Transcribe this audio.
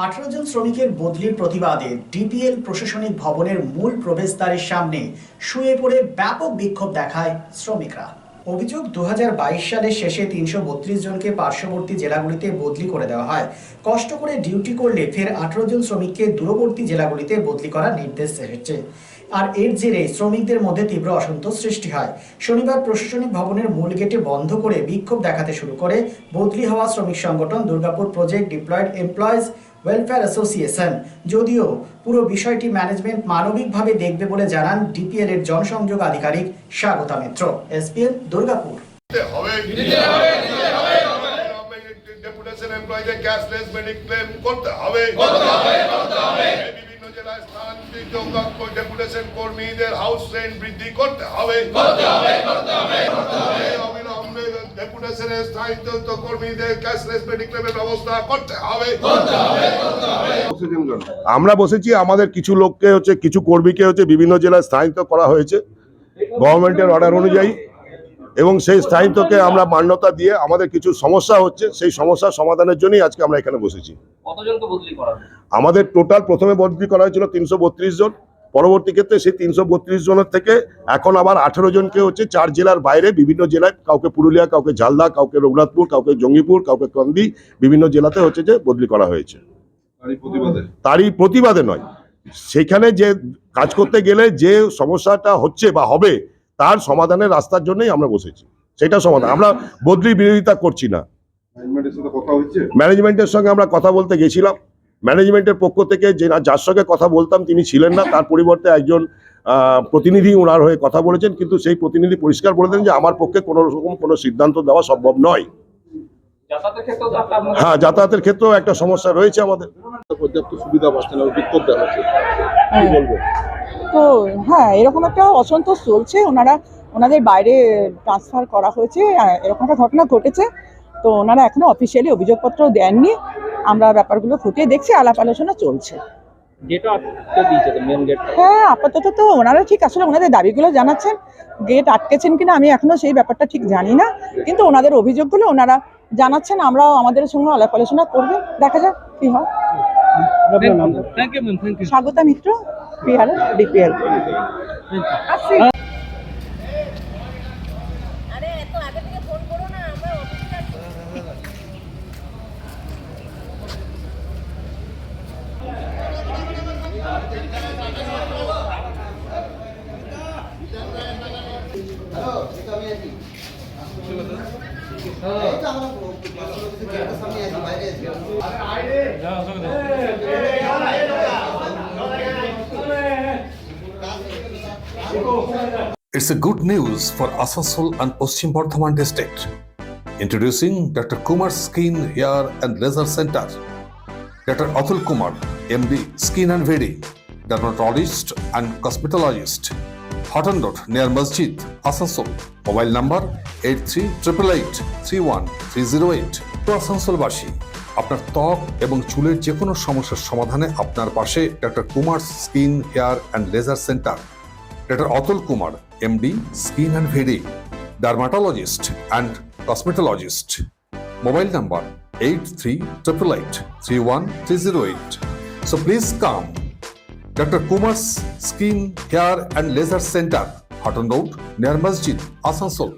18 জন শ্রমিকের বদলির প্রতিবাদে ডিপিএল প্রশাসনিক ভবনের মূল প্রবেশদ্বারের সামনে শুয়ে পড়ে ব্যাপক বিক্ষোভ দেখায় শ্রমিকরা। অভিযোগ 2022 সালের শেষে 332 জনকে পার্শ্ববর্তী জেলাগুলিতে বদলি করে দেওয়া হয়। কষ্ট করে ডিউটি করলে ফের 18 জন শ্রমিককে দূরবর্তী জেলাগুলিতে বদলি করার নির্দেশ এসেছে। আর এর জেরে শ্রমিকদের মধ্যে তীব্র অসন্তোষ সৃষ্টি হয়। শনিবার প্রশাসনিক ভবনের মূল গেটে বন্ধ করে বিক্ষোভ দেখাতে শুরু করে বদলি হওয়া শ্রমিক সংগঠন Durgapur project diploid employees welfare association. যদিও পুরো বিষয়টি ম্যানেজমেন্ট মানবিকভাবে দেখবে বলে জানান ডিপিএল এর জনসংযোগ আধিকারিক স্বাগতা মিত্র, এসপিএল দুর্গাপুর। ডেপুটেশন কর্মীদের হাউস রেন্ট বৃদ্ধি করতে হবে, ডেপুটেশনের স্থায়িত্ব কর্মীদের ক্যাশলেস মেডিক্লেমের ব্যবস্থা করতে হবে। আমরা বসেছি, আমাদের কিছু লোককে কিছু কর্মীকে বিভিন্ন জেলায় স্থায়িত্ব করা হয়েছে গভর্নমেন্টের অর্ডার অনুযায়ী, এবং সেই স্থায়িত্বকে আমরা মান্যতা দিয়ে আমাদের কিছু সমস্যা হচ্ছে, সেই সমস্যার সমাধানের জন্যই আজকে আমরা এখানে বসেছি। কতজনকে বদলি করা হবে? আমাদের টোটাল প্রথমে বদলি করা হয়েছিল 332 জন, পরবর্তী ক্ষেত্রে সেই 332 জনের থেকে এখন আবার 18 জনকে 4 জেলার বাইরে বিভিন্ন জেলায়, কাউকে পুরুলিয়া, কাউকে ঝালদা, কাউকে রঘুনাথপুর, কাউকে জঙ্গিপুর, কাউকে কান্দি, বিভিন্ন জেলাতে যে বদলি করা হয়েছে। তারই প্রতিবাদে নয়, সেখানে যে কাজ করতে গেলে যে সমস্যাটা হচ্ছে বা হবে তার সমাধানের রাস্তার জন্যই আমরা বসেছি, সেটা সমাধান। আমরা বদলির বিরোধিতা করছি না। ম্যানেজমেন্টের সঙ্গে আমরা কথা বলতে গেছিলাম, ম্যানেজমেন্টের পক্ষ থেকে যার সঙ্গে কথা বলতাম তিনি ছিলেন না, তার পরিবর্তে একজন প্রতিনিধি ওনার হয়ে কথা বলেছেন, কিন্তু সেই প্রতিনিধি পরিষ্কার বলে দেন যে আমার পক্ষে কোনো রকম কোনো সিদ্ধান্ত দেওয়া সম্ভব নয়। হ্যাঁ, যাতায়াতের ক্ষেত্রেও একটা সমস্যা রয়েছে আমাদের। পর্যাপ্ত সুবিধা পাচ্ছেন না, বিক্ষোভ দেখাচ্ছে, কি বলবো? তো হ্যাঁ, এরকম একটা অসন্তোষ চলছে। ওনাদের বাইরে ট্রান্সফার করা হয়েছে, এরকম একটা ঘটনা ঘটেছে। তো ওনারা এখনো অফিসিয়ালি অভিযোগপত্র দেননি। আমরা ব্যাপারগুলো খতিয়ে দেখছি, আলাপ আলোচনা চলছে। হ্যাঁ, আপাতত তো ওনারা ঠিক আসলে ওনাদের দাবিগুলো জানাচ্ছেন। গেট আটকেছেন কিনা আমি এখনো সেই ব্যাপারটা ঠিক জানি না, কিন্তু ওনাদের অভিযোগগুলো ওনারা জানাচ্ছেন। আমরাও আমাদের সঙ্গে আলাপ আলোচনা করবো, দেখা যাক কি হয়। Swagata Mitra, PR DPL. It's a good news for Asansol and Paschim Bardhaman district. Introducing Dr. Kumar Skin Hair and Laser Center. Dr. Atul Kumar, MD, Skin and Wedding, dermatologist and cosmetologist. Hotton Road near Masjid, Asansol. Mobile number 8388831308. তো আসানসোলবাসী, আপনার ত্বক এবং চুলের যে কোনো সমস্যার সমাধানে আপনার পাশে doctor Kumar skin hair and laser centre. Doctor Atul Kumar, MD, Skin and Wedding, dermatologist and cosmetologist. Mobile number 8388831308. So please come. Dr. Kumar's Skin, Hair and Laser Center, Hotton Road near Masjid, Asansol.